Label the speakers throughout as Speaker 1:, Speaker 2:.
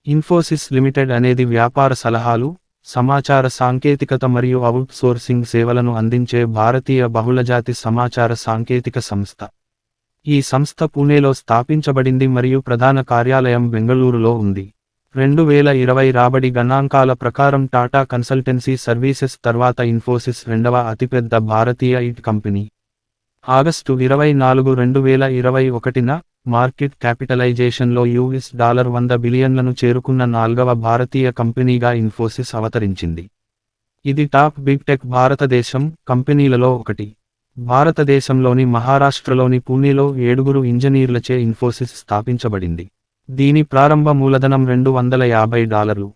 Speaker 1: Infosys limited అనేది వ్యాపార సలహాలు, సమాచార సాంకేతికత మరియు అవుట్ సోర్సింగ్ సేవలను అందించే భారతీయ బహుళజాతి సమాచార సాంకేతిక సంస్థ. ఈ సంస్థ పూణేలో స్థాపించబడింది మరియు ప్రధాన కార్యాలయం బెంగళూరులో ఉంది. 2020 రాబడి గణాంకాల ప్రకారం టాటా కన్సల్టెన్సీ సర్వీసెస్ తర్వాత ఇన్ఫోసిస్ రెండవ అతిపెద్ద భారతీయ IT కంపెనీ. ఆగస్టు 24, 2021న మార్కెట్ క్యాపిటలైజేషన్లో $100 బిలియన్లను చేరుకున్న 4వ భారతీయ కంపెనీగా ఇన్ఫోసిస్ అవతరించింది. ఇది టాప్ బిగ్ టెక్ భారతదేశం కంపెనీలలో ఒకటి. భారతదేశంలోని మహారాష్ట్రలోని పూణేలో 7 ఇంజనీర్లచే ఇన్ఫోసిస్ స్థాపించబడింది. దీని ప్రారంభ మూలధనం $250.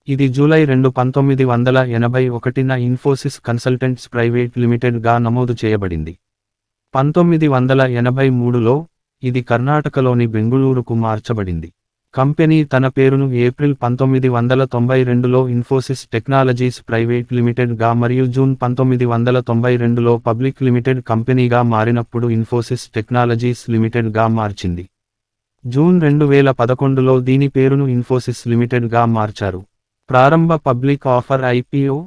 Speaker 1: ఇది జూలై 2, 1981న ఇన్ఫోసిస్ కన్సల్టెంట్స్ ప్రైవేట్ లిమిటెడ్గా నమోదు చేయబడింది. 1983లో ఇది కర్ణాటకలోని బెంగుళూరుకు మార్చబడింది. కంపెనీ తన పేరును ఏప్రిల్ 1992లో ఇన్ఫోసిస్ టెక్నాలజీస్ ప్రైవేట్ లిమిటెడ్గా మరియు జూన్ 1992లో పబ్లిక్ లిమిటెడ్ కంపెనీగా మారినప్పుడు ఇన్ఫోసిస్ టెక్నాలజీస్ లిమిటెడ్గా మార్చింది. జూన్ 2011లో దీని పేరును ఇన్ఫోసిస్ లిమిటెడ్గా మార్చారు. ప్రారంభ పబ్లిక్ ఆఫర్ IPO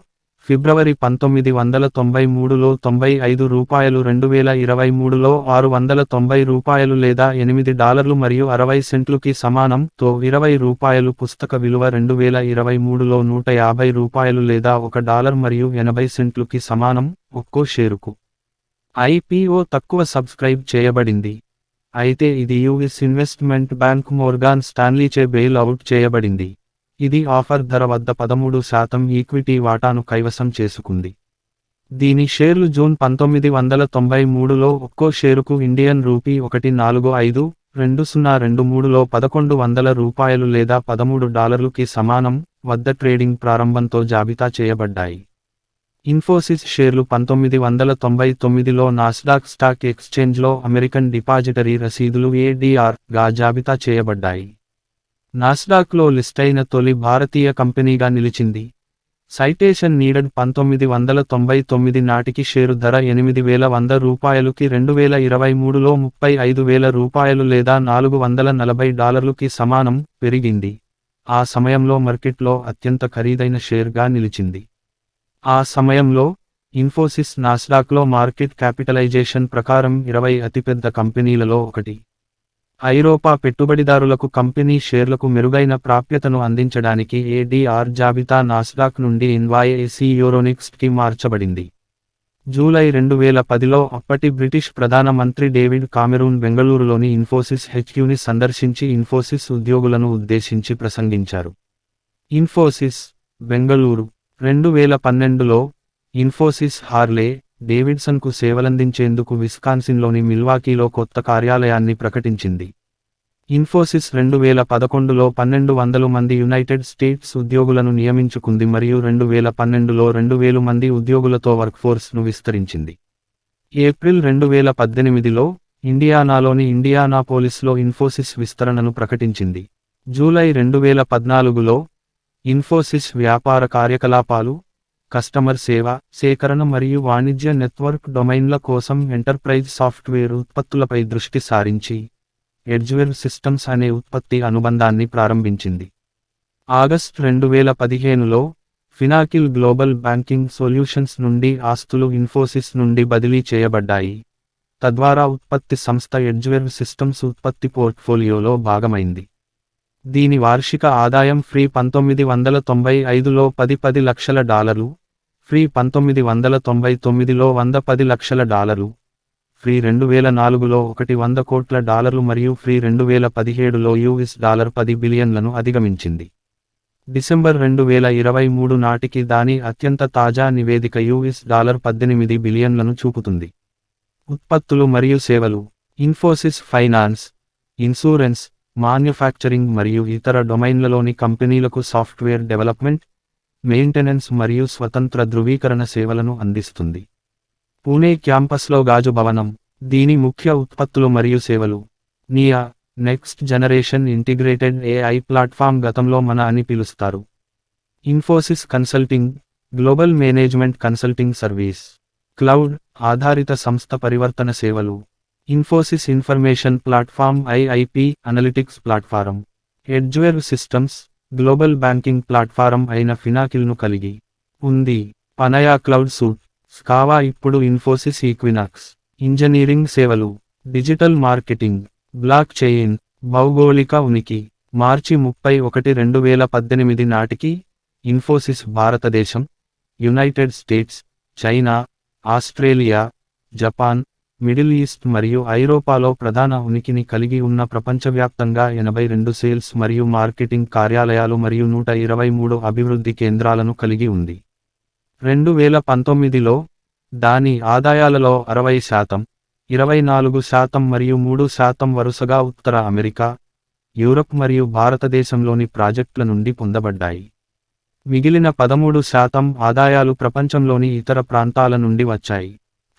Speaker 1: ఫిబ్రవరి 1993లో $95, 2023లో $690 లేదా $8 మరియు 60 సెంట్లుకి సమానం తో $20 పుస్తక విలువ 2023లో $150 లేదా $1 మరియు 80 సెంట్లుకి సమానం ఒక్కో షేరుకు. IPO తక్కువ సబ్స్క్రైబ్ చేయబడింది, అయితే ఇది US ఇన్వెస్ట్మెంట్ బ్యాంక్ మోర్గాన్ స్టాన్లీచే బెయిల్ అవుట్ చేయబడింది. ఇది ఆఫర్ ధర వద్ద 13% ఈక్విటీ వాటాను కైవసం చేసుకుంది. దీని షేర్లు జూన్ 1993లో ఒక్కో షేరుకు ఇండియన్ రూపీ 1452023లో $1100 లేదా $13కి సమానం వద్ద ట్రేడింగ్ ప్రారంభంతో జాబితా చేయబడ్డాయి. ఇన్ఫోసిస్ షేర్లు 1999లో నాస్డాక్ స్టాక్ ఎక్స్చేంజ్లో అమెరికన్ డిపాజిటరీ రసీదులు ADR గా జాబితా చేయబడ్డాయి. నాస్డాక్లో లిస్టైన తొలి భారతీయ కంపెనీగా నిలిచింది. సైటేషన్ నీడెడ్ 1999 నాటికి షేరు ధర $8,100కి 2023లో $35,000 లేదా $440కి సమానం పెరిగింది. ఆ సమయంలో మార్కెట్లో అత్యంత ఖరీదైన షేర్గా నిలిచింది. ఆ సమయంలో ఇన్ఫోసిస్ నాస్డాక్లో మార్కెట్ క్యాపిటలైజేషన్ ప్రకారం 20 అతిపెద్ద కంపెనీలలో ఒకటి. ఐరోపా పెట్టుబడిదారులకు కంపెనీ షేర్లకు మెరుగైన ప్రాప్యతను అందించడానికి ADR జాబితా నాస్డాక్ నుండి NYSE యూరోనిక్స్కి మార్చబడింది. జూలై 2010లో అప్పటి British Pradhan Mantri David Cameron బెంగళూరులోని ఇన్ఫోసిస్ HQని సందర్శించి ఇన్ఫోసిస్ ఉద్యోగులను ఉద్దేశించి ప్రసంగించారు. ఇన్ఫోసిస్, బెంగళూరు 2012లో ఇన్ఫోసిస్ హార్లే డేవిడ్సన్కు సేవలందించేందుకు విస్కాన్సిన్లోని మిల్వాకీలో కొత్త కార్యాలయాన్ని ప్రకటించింది. ఇన్ఫోసిస్ 2011లో 1200 మంది యునైటెడ్ స్టేట్స్ ఉద్యోగులను నియమించుకుంది మరియు 2012లో 2000 మంది ఉద్యోగులతో వర్క్ఫోర్స్ను విస్తరించింది. ఏప్రిల్ 2018లో ఇండియానాలోని ఇండియానాపోలిస్లో ఇన్ఫోసిస్ విస్తరణను ప్రకటించింది. జూలై 2014లో ఇన్ఫోసిస్ వ్యాపార కార్యకలాపాలు, కస్టమర్ సేవ, సేకరణ మరియు వాణిజ్య నెట్వర్క్ డొమైన్ల కోసం ఎంటర్ప్రైజ్ సాఫ్ట్వేర్ ఉత్పత్తులపై దృష్టి సారించి ఎడ్జ్వేర్ సిస్టమ్స్ అనే ఉత్పత్తి అనుబంధాన్ని ప్రారంభించింది. ఆగస్ట్ 2015లో ఫినాకిల్ గ్లోబల్ బ్యాంకింగ్ సొల్యూషన్స్ నుండి ఆస్తులు ఇన్ఫోసిస్ నుండి బదిలీ చేయబడ్డాయి, తద్వారా ఉత్పత్తి సంస్థ ఎడ్జ్వేర్ సిస్టమ్స్ ఉత్పత్తి పోర్ట్ఫోలియోలో భాగమైంది. దీని వార్షిక ఆదాయం ఫ్రీ 1995లో $10 లక్షల, ఫ్రీ 1999లో $110 లక్షల, ఫ్రీ 2004లో $100 కోట్ల మరియు ఫ్రీ 2017లో $10 బిలియన్లను అధిగమించింది. డిసెంబర్ 2023 నాటికి దాని అత్యంత తాజా నివేదిక $18 బిలియన్లను చూపుతుంది. ఉత్పత్తులు మరియు సేవలు. ఇన్ఫోసిస్ ఫైనాన్స్, ఇన్సూరెన్స్, మాన్యుఫ్యాక్చరింగ్ మరియు ఇతర డొమైన్లలోని కంపెనీలకు సాఫ్ట్వేర్ డెవలప్మెంట్, మెయింటెనెన్స్ మరియు స్వతంత్ర ధృవీకరణ సేవలను అందిస్తుంది. పూణే క్యాంపస్లో గాజు భవనం. దీని ముఖ్య ఉత్పత్తులు మరియు సేవలు. Nia, next generation integrated AI platform, గతంలో మన అని పిలుస్తారు. Infosys consulting, global management consulting service. Cloud ఆధారిత సంస్థ పరివర్తన సేవలు. Infosys information platform IIP analytics platform. Edgeverve systems, global banking platform అయిన ఫినాకిల్ను కలిగి ఉంది. పనయా క్లౌడ్ సూట్, స్కావా ఇప్పుడు ఇన్ఫోసిస్ ఈక్వినాక్స్, ఇంజనీరింగ్ సేవలు, డిజిటల్ మార్కెటింగ్, బ్లాక్ చైన్, భౌగోళిక ఉనికి. మార్చి 31, 2018 నాటికి ఇన్ఫోసిస్ భారతదేశం, United States, China, Australia, Japan, Middle East మరియు ఐరోపాలో ప్రధాన ఉనికిని కలిగి ఉన్న ప్రపంచవ్యాప్తంగా 82 సేల్స్ మరియు మార్కెటింగ్ కార్యాలయాలు మరియు 123 అభివృద్ధి కేంద్రాలను కలిగి ఉంది. 2019లో దాని ఆదాయాలలో 60%, 24% మరియు 3% వరుసగా ఉత్తర అమెరికా, యూరప్ మరియు భారతదేశంలోని ప్రాజెక్టుల నుండి పొందబడ్డాయి. మిగిలిన 13% ఆదాయాలు ప్రపంచంలోని ఇతర ప్రాంతాల నుండి వచ్చాయి.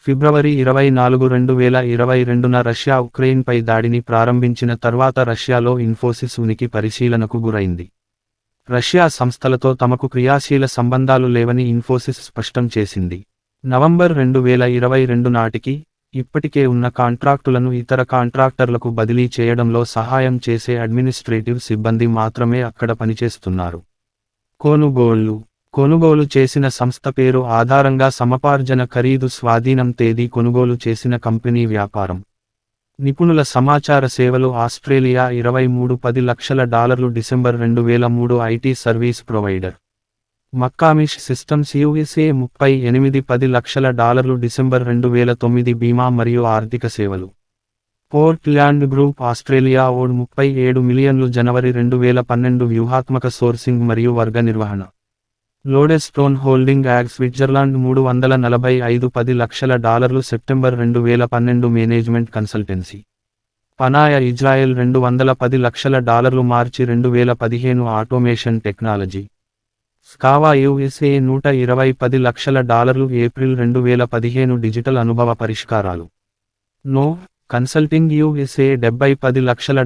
Speaker 1: ఫిబ్రవరి 24, 2022న రష్యా ఉక్రెయిన్పై దాడిని ప్రారంభించిన తర్వాత రష్యాలో ఇన్ఫోసిస్ ఉనికి పరిశీలనకు గురైంది. రష్యా సంస్థలతో తమకు క్రియాశీల సంబంధాలు లేవని ఇన్ఫోసిస్ స్పష్టం చేసింది. నవంబర్ 2022 నాటికి ఇప్పటికే ఉన్న కాంట్రాక్టులను ఇతర కాంట్రాక్టర్లకు బదిలీ చేయడంలో సహాయం చేసే అడ్మినిస్ట్రేటివ్ సిబ్బంది మాత్రమే అక్కడ పనిచేస్తున్నారు. కొనుగోలు చేసిన సంస్థ పేరు ఆధారంగా సముపార్జన ఖరీదు స్వాధీనం తేదీ కొనుగోలు చేసిన కంపెనీ వ్యాపారం. నిపుణుల సమాచార సేవలు ఆస్ట్రేలియా $23.10 లక్షల December 2003 IT service provider. McCamish systems USA $38.10 లక్షల డిసెంబర్ 2009 బీమా మరియు ఆర్థిక సేవలు. పోర్ట్ల్యాండ్ గ్రూప్ ఆస్ట్రేలియా $37 మిలియన్లు జనవరి 2012 వ్యూహాత్మక సోర్సింగ్ మరియు వర్గ నిర్వహణ. లోడెస్టోన్ హోల్డింగ్ యాగ్ స్విట్జర్లాండ్ $345.10 లక్షల సెప్టెంబర్ 2012 మేనేజ్మెంట్ కన్సల్టెన్సీ. పనాయా ఇజ్రాయెల్ $210 లక్షల మార్చి 2015 ఆటోమేషన్ టెక్నాలజీ. స్కావా USA $120 లక్షల ఏప్రిల్ 2015 డిజిటల్ అనుభవ పరిష్కారాలు. నో కన్సల్టింగ్ USA $70 లక్షల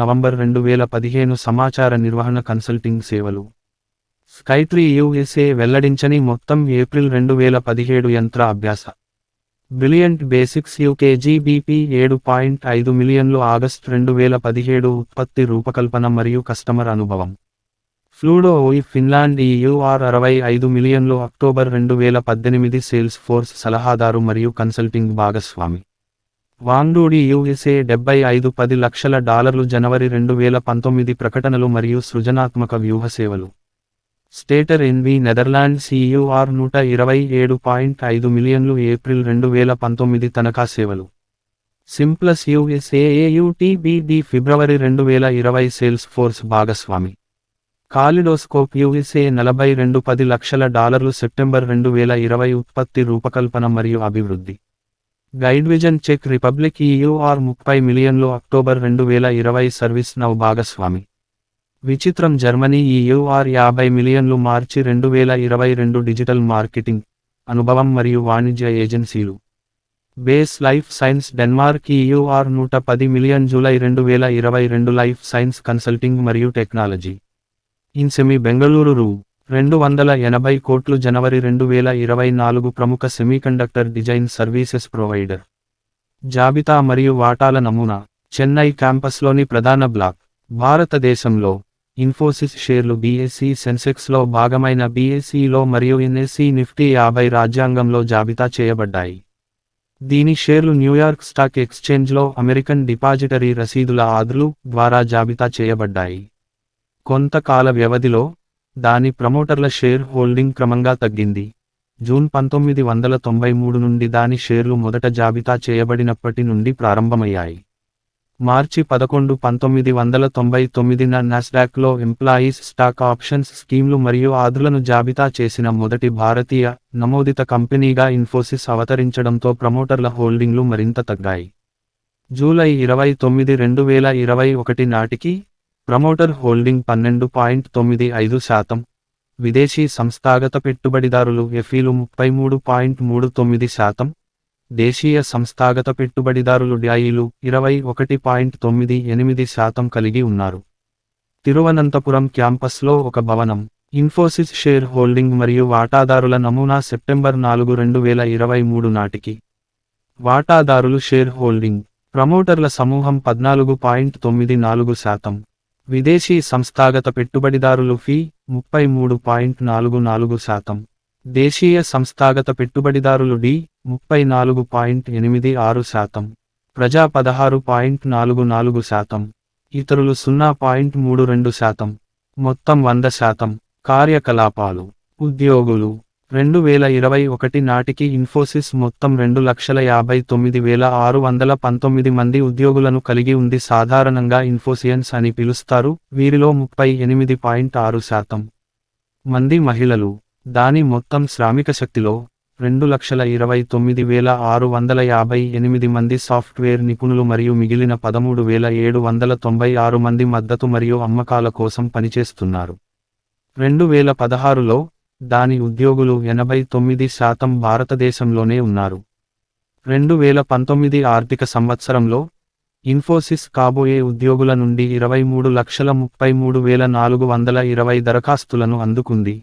Speaker 1: నవంబర్ 2015 సమాచార నిర్వహణ కన్సల్టింగ్ సేవలు. స్కైట్రీ USA వెల్లడించని మొత్తం ఏప్రిల్ 2017 యంత్ర అభ్యాస. బ్రిలియంట్ బేసిక్స్ UK GBP $7.5 మిలియన్లు ఆగస్ట్ 2017 ఉత్పత్తి రూపకల్పన మరియు కస్టమర్ అనుభవం. ఫ్లూడో ఓయి ఫిన్లాండ్ $65 మిలియన్లు అక్టోబర్ 2018 సేల్స్ ఫోర్స్ సలహాదారు మరియు కన్సల్టింగ్ భాగస్వామి. వాంగ్డూడి USA $75.10 లక్షల జనవరి 2019 ప్రకటనలు మరియు సృజనాత్మక వ్యూహ సేవలు. స్టేటర్ NV నెదర్లాండ్స్ $127.5 మిలియన్లు ఏప్రిల్ 2019 తనఖా సేవలు. సింప్లస్ USA AUTBD ఫిబ్రవరి 2020 సేల్స్ ఫోర్స్ భాగస్వామి. కాలిడోస్కోప్ USA $42.10 లక్షల సెప్టెంబర్ 2020 ఉత్పత్తి రూపకల్పన మరియు అభివృద్ధి. గైడ్విజన్ చెక్ రిపబ్లిక్ $30 మిలియన్లు అక్టోబర్ 2020 సర్వీస్ నౌ భాగస్వామి. విచిత్రం జర్మనీ $50 మిలియన్లు మార్చి 2022 డిజిటల్ మార్కెటింగ్, అనుభవం మరియు వాణిజ్య ఏజెన్సీలు. Base life science Denmark $110 million July 2022 life science consulting మరియు టెక్నాలజీ. ఇన్సెమి బెంగళూరు $280 కోట్లు జనవరి 2024 ప్రముఖ సెమీకండక్టర్ డిజైన్ సర్వీసెస్ ప్రొవైడర్. జాబితా మరియు వాటాల నమూనా. చెన్నై క్యాంపస్లోని ప్రధాన బ్లాక్. భారతదేశంలో ఇన్ఫోసిస్ షేర్లు BSE సెన్సెక్స్లో భాగమైన BSEలో మరియు NSE నిఫ్టీ 50 రాజ్యాంగంలో జాబితా చేయబడ్డాయి. దీని షేర్లు న్యూయార్క్ స్టాక్ ఎక్స్చేంజ్లో అమెరికన్ డిపాజిటరీ రసీదుల ఆర్డర్లు ద్వారా జాబితా చేయబడ్డాయి. కొంతకాల వ్యవధిలో దాని ప్రమోటర్ల షేర్ హోల్డింగ్ క్రమంగా తగ్గింది. జూన్ 1993 నుండి దాని షేర్లు మొదట జాబితా చేయబడినప్పటి నుండి ప్రారంభమయ్యాయి. మార్చి 11, 1999న నాస్డాక్లో ఎంప్లాయీస్ స్టాక్ ఆప్షన్స్ స్కీమ్లు మరియు ఆర్డర్లను జాబితా చేసిన మొదటి భారతీయ నమోదిత కంపెనీగా ఇన్ఫోసిస్ అవతరించడంతో ప్రమోటర్ల హోల్డింగ్లు మరింత తగ్గాయి. జూలై 29, 2021 నాటికి ప్రమోటర్ హోల్డింగ్ 12.95%, విదేశీ సంస్థాగత పెట్టుబడిదారులు FIలు 33.39%, దేశీయ సంస్థాగత పెట్టుబడిదారులు DIలు 21.98% కలిగి ఉన్నారు. తిరువనంతపురం క్యాంపస్లో ఒక భవనం. ఇన్ఫోసిస్ షేర్ హోల్డింగ్ మరియు వాటాదారుల నమూనా సెప్టెంబర్ 4, 2023 నాటికి. వాటాదారులు షేర్ హోల్డింగ్. ప్రమోటర్ల సమూహం 14.94%. విదేశీ సంస్థాగత పెట్టుబడిదారులు ఫీ 33.44%. దేశీయ సంస్థాగత పెట్టుబడిదారులు డి 34.86%. ప్రజా 16.44%. ఇతరులు 0.32%. మొత్తం 100%. కార్యకలాపాలు. ఉద్యోగులు 2021 నాటికి ఇన్ఫోసిస్ మొత్తం 2,59,619 మంది ఉద్యోగులను కలిగి ఉంది. సాధారణంగా ఇన్ఫోసియన్స్ అని పిలుస్తారు. వీరిలో 38.6% మంది మహిళలు. దాని మొత్తం శ్రామిక శక్తిలో 2,29,658 మంది సాఫ్ట్వేర్ నిపుణులు మరియు మిగిలిన 13,796 మంది మద్దతు మరియు అమ్మకాల కోసం పనిచేస్తున్నారు. 2016లో దాని ఉద్యోగులు 89% భారతదేశంలోనే ఉన్నారు. 2019 ఆర్థిక సంవత్సరంలో ఇన్ఫోసిస్ కాబోయే ఉద్యోగుల నుండి 23,33,420 దరఖాస్తులను అందుకుంది.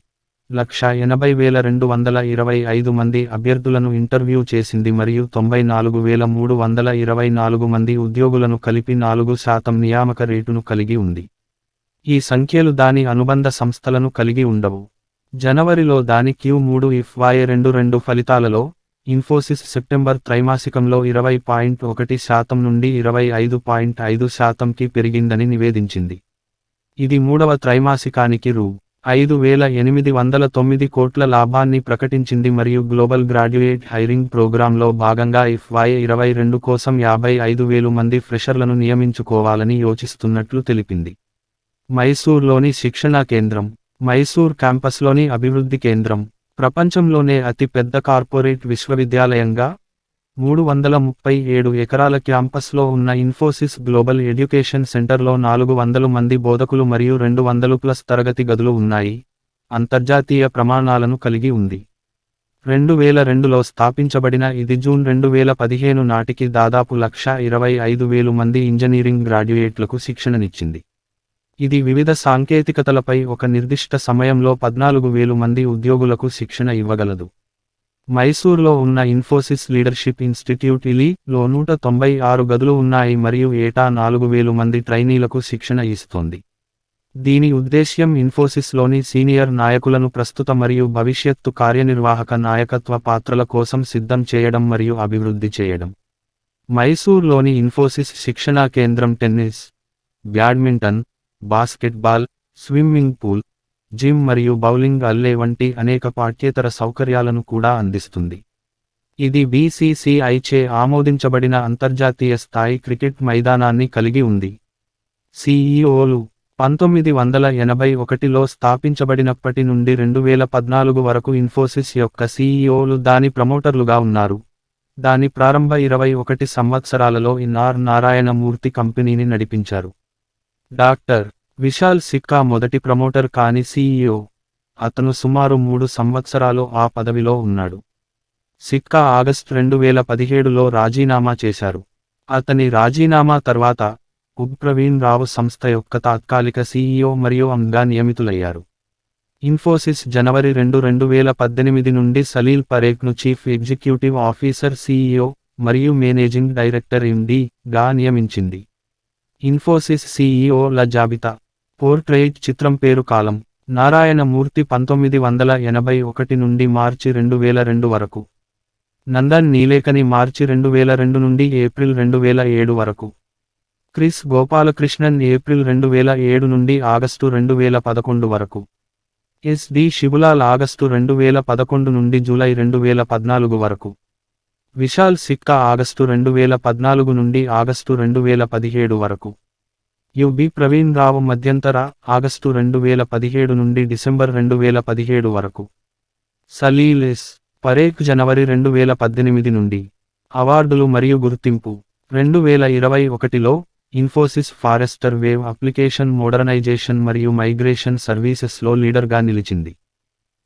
Speaker 1: 1,80,225 మంది అభ్యర్థులను ఇంటర్వ్యూ చేసింది మరియు 94,324 మంది ఉద్యోగులను కలిపి 4% నియామక రేటును కలిగి ఉంది. ఈ సంఖ్యలు దాని అనుబంధ సంస్థలను కలిగి ఉండవు. జనవరిలో దాని Q3 FY22 ఫలితాలలో ఇన్ఫోసిస్ సెప్టెంబర్ త్రైమాసికంలో 20.1% నుండి 25.5%కి పెరిగిందని నివేదించింది. ఇది మూడవ త్రైమాసికానికి రూ. 5,809 కోట్ల లాభాన్ని ప్రకటించింది మరియు గ్లోబల్ గ్రాడ్యుయేట్ హైరింగ్ ప్రోగ్రాంలో భాగంగా FY22 కోసం 55,000 మంది ఫ్రెషర్లను నియమించుకోవాలని యోచిస్తున్నట్లు తెలిపింది. మైసూర్లోని శిక్షణా కేంద్రం. మైసూర్ క్యాంపస్లోని అభివృద్ధి కేంద్రం ప్రపంచంలోనే అతి పెద్ద కార్పొరేట్ విశ్వవిద్యాలయంగా 337 ఎకరాల క్యాంపస్లో ఉన్న ఇన్ఫోసిస్ గ్లోబల్ ఎడ్యుకేషన్ సెంటర్లో 400 మంది బోధకులు మరియు 200+ తరగతి గదులు ఉన్నాయి. అంతర్జాతీయ ప్రమాణాలను కలిగి ఉంది. 2002లో స్థాపించబడిన ఇది జూన్ 2015 నాటికి దాదాపు 1,25,000 మంది ఇంజనీరింగ్ గ్రాడ్యుయేట్లకు శిక్షణనిచ్చింది. ఇది వివిధ సాంకేతికతలపై ఒక నిర్దిష్ట సమయంలో 14,000 మంది ఉద్యోగులకు శిక్షణ ఇవ్వగలదు. మైసూర్లో ఉన్న ఇన్ఫోసిస్ లీడర్షిప్ ఇన్స్టిట్యూట్ లో 196 గదులు ఉన్నాయి మరియు ఏటా 4,000 మంది ట్రైనీలకు శిక్షణ ఇస్తోంది. దీని ఉద్దేశ్యం ఇన్ఫోసిస్లోని సీనియర్ నాయకులను ప్రస్తుత మరియు భవిష్యత్తు కార్యనిర్వాహక నాయకత్వ పాత్రల కోసం సిద్ధం చేయడం మరియు అభివృద్ధి చేయడం. మైసూర్లోని ఇన్ఫోసిస్ శిక్షణా కేంద్రం tennis, badminton, basketball, swimming pool, gym మరియు బౌలింగ్ అల్లే వంటి అనేక పాఠ్యేతర సౌకర్యాలను కూడా అందిస్తుంది. ఇది BCCI చే ఆమోదించబడిన అంతర్జాతీయ స్థాయి క్రికెట్ మైదానాన్ని కలిగి ఉంది. CEOలు 1981లో స్థాపించబడినప్పటి నుండి 2014 వరకు ఇన్ఫోసిస్ యొక్క CEOలు దాని ప్రమోటర్లుగా ఉన్నారు. దాని ప్రారంభ 21 సంవత్సరాలలో ఎన్ఆర్ నారాయణ మూర్తి కంపెనీని నడిపించారు. డాక్టర్ విశాల్ సిక్కా మొదటి ప్రమోటర్ కాని CEO. అతను సుమారు 3 సంవత్సరాలు ఆ పదవిలో ఉన్నాడు. సిక్కా ఆగస్టు 2017లో రాజీనామా చేశారు. అతని రాజీనామా తర్వాత ప్రవీణ్ రావు సంస్థ యొక్క తాత్కాలిక CEO మరియు గా నియమితులయ్యారు. ఇన్ఫోసిస్ జనవరి 2, 2018 నుండి సలీల్ పరేఖ్ను చీఫ్ ఎగ్జిక్యూటివ్ ఆఫీసర్ CEO మరియు మేనేజింగ్ డైరెక్టర్ MD.గా నియమించింది. ఇన్ఫోసిస్ CEOల జాబితా. పోర్ట్రెయిట్ చిత్రం పేరు కాలం. నారాయణ మూర్తి 1981 నుండి మార్చి 2002 వరకు. నందన్ నీలేకని మార్చి 2002 నుండి ఏప్రిల్ 2007 వరకు. క్రిస్ గోపాలకృష్ణన్ ఏప్రిల్ 2007 నుండి ఆగస్టు 2011 వరకు. SD శిబులాల్ ఆగస్టు 2011 నుండి జూలై 2014 వరకు. విశాల్ సిక్కా ఆగస్టు 2014 నుండి ఆగస్టు 2017 వరకు. UB ప్రవీణ్ రావు మధ్యంతర ఆగస్టు 2017 నుండి డిసెంబర్ 2017 వరకు. సలీల్ ఎస్. పరేఖ్ జనవరి 2018 నుండి. అవార్డులు మరియు గుర్తింపు. 2021లో Infosys Forrester wave application modernisation మరియు మైగ్రేషన్ సర్వీసెస్లో లీడర్గా నిలిచింది.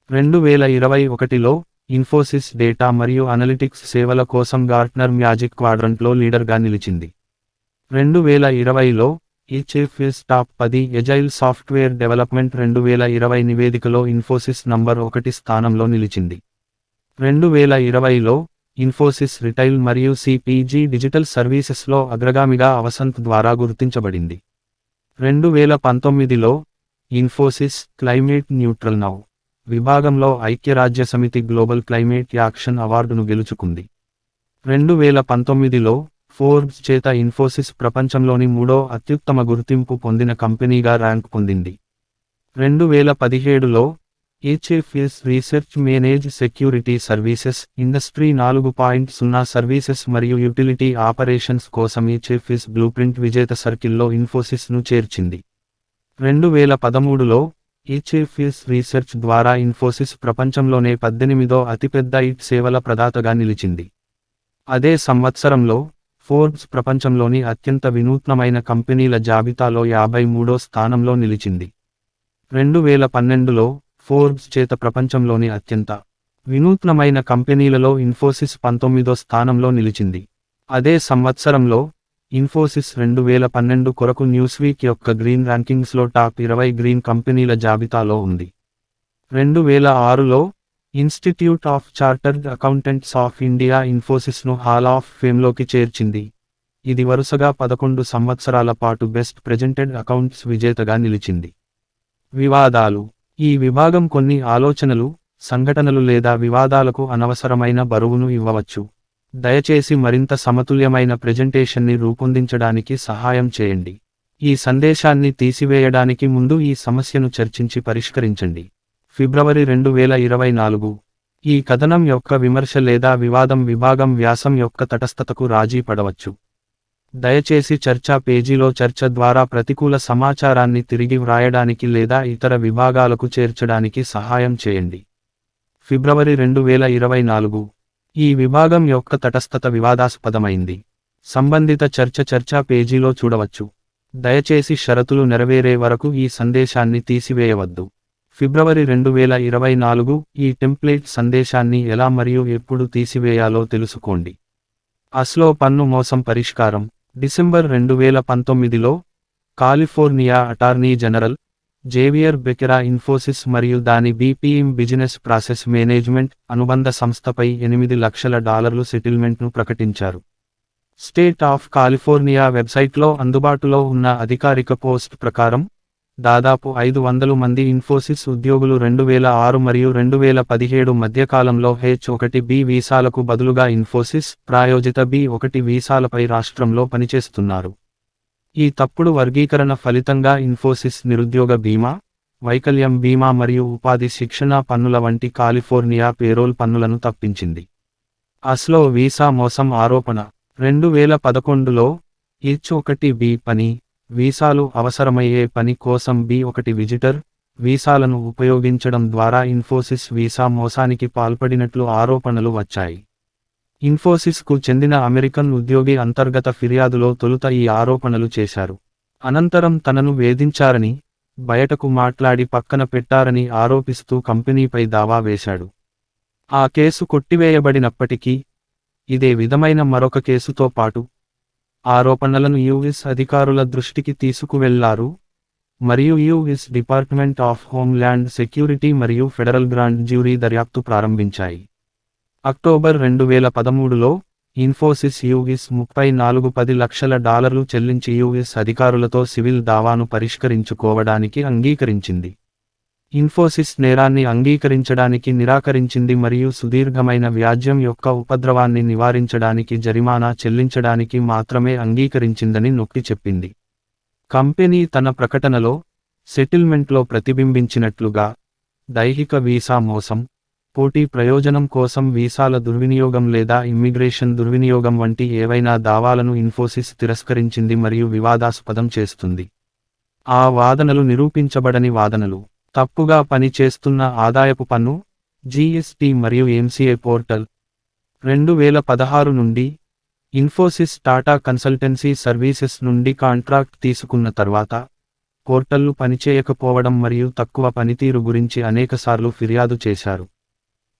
Speaker 1: 2021లో ఇన్ఫోసిస్ డేటా మరియు అనలిటిక్స్ సేవల కోసం గార్ట్నర్ మ్యాజిక్ క్వాడ్రంట్లో లీడర్గా నిలిచింది. 2020లో HFS top 10 agile software development 2020 నివేదికలో ఇన్ఫోసిస్ నంబర్ 1 స్థానంలో నిలిచింది. 2020లో ఇన్ఫోసిస్ రిటైల్ మరియు CPG డిజిటల్ సర్వీసెస్లో అగ్రగామిగా అవసంత్ ద్వారా గుర్తించబడింది. 2019లో ఇన్ఫోసిస్ క్లైమేట్ న్యూట్రల్ నౌ విభాగంలో ఐక్యరాజ్యసమితి గ్లోబల్ క్లైమేట్ యాక్షన్ అవార్డును గెలుచుకుంది. 2019లో ఫోర్బ్స్ చేత ఇన్ఫోసిస్ ప్రపంచంలోని 3వ అత్యుత్తమ గుర్తింపు పొందిన కంపెనీగా ర్యాంక్ పొందింది. 2017లో HFS research manage security services industry 4.0 services మరియు యుటిలిటీ ఆపరేషన్స్ కోసం హెచ్ఎఫ్ఎస్ బ్లూప్రింట్ విజేత సర్కిల్లో ఇన్ఫోసిస్ను చేర్చింది. 2013లో హెచ్ఎఫ్ఎస్ రీసెర్చ్ ద్వారా ఇన్ఫోసిస్ ప్రపంచంలోనే 18వ అతిపెద్ద IT సేవల ప్రదాతగా నిలిచింది. అదే సంవత్సరంలో ఫోర్బ్స్ ప్రపంచంలోని అత్యంత వినూత్నమైన కంపెనీల జాబితాలో 53వ స్థానంలో నిలిచింది. 2012లో ఫోర్బ్స్ చేత ప్రపంచంలోని అత్యంత వినూత్నమైన కంపెనీలలో ఇన్ఫోసిస్ 19వ స్థానంలో నిలిచింది. అదే సంవత్సరంలో ఇన్ఫోసిస్ 2012 కొరకు న్యూస్వీక్ యొక్క గ్రీన్ ర్యాంకింగ్స్లో టాప్ 20 గ్రీన్ కంపెనీల జాబితాలో ఉంది. 2006లో institute of chartered accountants of India ఇన్ఫోసిస్ను హాల్ ఆఫ్ ఫేమ్లోకి చేర్చింది. ఇది వరుసగా 11 సంవత్సరాల పాటు బెస్ట్ ప్రెజెంటెడ్ అకౌంట్స్ విజేతగా నిలిచింది. వివాదాలు. ఈ విభాగం కొన్ని ఆలోచనలు, సంఘటనలు లేదా వివాదాలకు అనవసరమైన బరువును ఇవ్వవచ్చు. దయచేసి మరింత సమతుల్యమైన ప్రెజెంటేషన్ని రూపొందించడానికి సహాయం చేయండి. ఈ సందేశాన్ని తీసివేయడానికి ముందు ఈ సమస్యను చర్చించి పరిష్కరించండి. ఫిబ్రవరి 2024. ఈ కథనం యొక్క విమర్శ లేదా వివాదం విభాగం వ్యాసం యొక్క తటస్థతకు రాజీ పడవచ్చు. దయచేసి చర్చా పేజీలో చర్చ ద్వారా ప్రతికూల సమాచారాన్ని తిరిగి వ్రాయడానికి లేదా ఇతర విభాగాలకు చేర్చడానికి సహాయం చేయండి. ఫిబ్రవరి 2024. ఈ విభాగం యొక్క తటస్థత వివాదాస్పదమైంది. సంబంధిత చర్చా పేజీలో చూడవచ్చు. దయచేసి షరతులు నెరవేరే వరకు ఈ సందేశాన్ని తీసివేయవద్దు. ఫిబ్రవరి 2024. ఈ టెంప్లేట్ సందేశాన్ని ఎలా మరియు ఎప్పుడు తీసివేయాలో తెలుసుకోండి. అస్లో పన్ను మోసం పరిష్కారం. డిసెంబర్ 2019లో California attorney general Xavier Becerra Infosys మరియు దాని BPM బిజినెస్ ప్రాసెస్ మేనేజ్మెంట్ అనుబంధ సంస్థపై $8 లక్షల సెటిల్మెంట్ను ప్రకటించారు. స్టేట్ ఆఫ్ కాలిఫోర్నియా వెబ్సైట్లో అందుబాటులో ఉన్న అధికారిక పోస్ట్ ప్రకారం దాదాపు 500 మంది ఇన్ఫోసిస్ ఉద్యోగులు 2006 మరియు 2017 మధ్యకాలంలో H-1B వీసాలకు బదులుగా ఇన్ఫోసిస్ ప్రాయోజిత B-1 వీసాలపై రాష్ట్రంలో పనిచేస్తున్నారు. ఈ తప్పుడు వర్గీకరణ ఫలితంగా ఇన్ఫోసిస్ నిరుద్యోగ బీమా, వైకల్యం బీమా మరియు ఉపాధి శిక్షణ పన్నుల వంటి కాలిఫోర్నియా పేరోల్ పన్నులను తప్పించింది. అస్లో వీసా మోసం ఆరోపణ. 2011లో H-1B పని వీసాలు అవసరమయ్యే పని కోసం B-1 విజిటర్ వీసాలను ఉపయోగించడం ద్వారా ఇన్ఫోసిస్ వీసా మోసానికి పాల్పడినట్లు ఆరోపణలు వచ్చాయి. ఇన్ఫోసిస్కు చెందిన అమెరికన్ ఉద్యోగి అంతర్గత ఫిర్యాదులో తొలుత ఈ ఆరోపణలు చేశారు. అనంతరం తనను వేధించారని, బయటకు మాట్లాడి పక్కన పెట్టారని ఆరోపిస్తూ కంపెనీపై దావా వేశాడు. ఆ కేసు కొట్టివేయబడినప్పటికీ, ఇదే విధమైన మరొక కేసుతో పాటు ఆరోపణలను US అధికారుల దృష్టికి తీసుకువెళ్లారు మరియు US department of homeland security మరియు ఫెడరల్ గ్రాండ్ జ్యూరీ దర్యాప్తు ప్రారంభించాయి. అక్టోబర్ 2013లో ఇన్ఫోసిస్ US $34 లక్షల చెల్లించి US అధికారులతో సివిల్ దావాను పరిష్కరించుకోవడానికి అంగీకరించింది. ఇన్ఫోసిస్ నేరాన్ని అంగీకరించడానికి నిరాకరించింది మరియు సుదీర్ఘమైన వ్యాజ్యం యొక్క ఉపద్రవాన్ని నివారించడానికి జరిమానా చెల్లించడానికి మాత్రమే అంగీకరించిందని నొక్కి చెప్పింది. కంపెనీ తన ప్రకటనలో సెటిల్మెంట్లో ప్రతిబింబించినట్లుగా దైహిక వీసా మోసం, పోటీ ప్రయోజనం కోసం వీసాల దుర్వినియోగం లేదా ఇమ్మిగ్రేషన్ దుర్వినియోగం వంటి ఏవైనా దావాలను ఇన్ఫోసిస్ తిరస్కరించింది మరియు వివాదాస్పదం చేస్తుంది. ఆ వాదనలు నిరూపించబడని వాదనలు. తప్పుగా పని చేస్తున్న ఆదాయపు పన్ను, GST మరియు MCA పోర్టల్. 2016 నుండి ఇన్ఫోసిస్ టాటా కన్సల్టెన్సీ సర్వీసెస్ నుండి కాంట్రాక్ట్ తీసుకున్న తర్వాత పోర్టల్లు పనిచేయకపోవడం మరియు తక్కువ పనితీరు గురించి అనేకసార్లు ఫిర్యాదు చేశారు.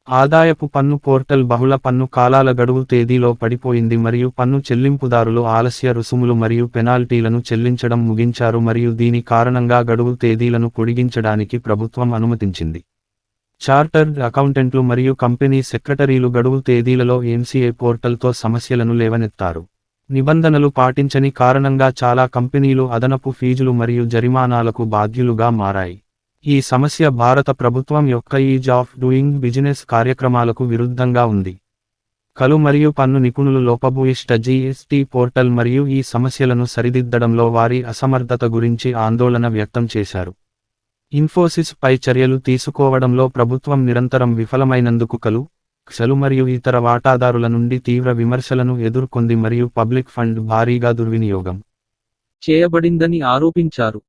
Speaker 1: ఆదాయపు పన్ను పోర్టల్ బహుళ పన్ను కాలాల గడువు తేదీలో పడిపోయింది మరియు పన్ను చెల్లింపుదారులు ఆలస్య రుసుములు మరియు పెనాల్టీలను చెల్లించడం ముగించారు మరియు దీని కారణంగా గడువు తేదీలను పొడిగించడానికి ప్రభుత్వం అనుమతించింది. చార్టర్డ్ అకౌంటెంట్లు మరియు కంపెనీ సెక్రటరీలు గడువు తేదీలలో MCA పోర్టల్తో సమస్యలను లేవనెత్తారు. నిబంధనలు పాటించని కారణంగా చాలా కంపెనీలు అదనపు ఫీజులు మరియు జరిమానాలకు బాధ్యులుగా మారాయి. ఈ సమస్య భారత ప్రభుత్వం యొక్క ఈజ్ ఆఫ్ డూయింగ్ బిజినెస్ కార్యక్రమాలకు విరుద్ధంగా ఉంది. కలు మరియు పన్ను నిపుణులు లోపభూయిష్ట జీఎస్టీ పోర్టల్ మరియు ఈ సమస్యలను సరిదిద్దడంలో వారి అసమర్థత గురించి ఆందోళన వ్యక్తం చేశారు. ఇన్ఫోసిస్ పై చర్యలు తీసుకోవడంలో ప్రభుత్వం నిరంతరం విఫలమైనందుకు కలు మరియు ఇతర వాటాదారుల నుండి తీవ్ర విమర్శలను ఎదుర్కొంది మరియు పబ్లిక్ ఫండ్ భారీగా దుర్వినియోగం
Speaker 2: చేయబడిందని ఆరోపించారు.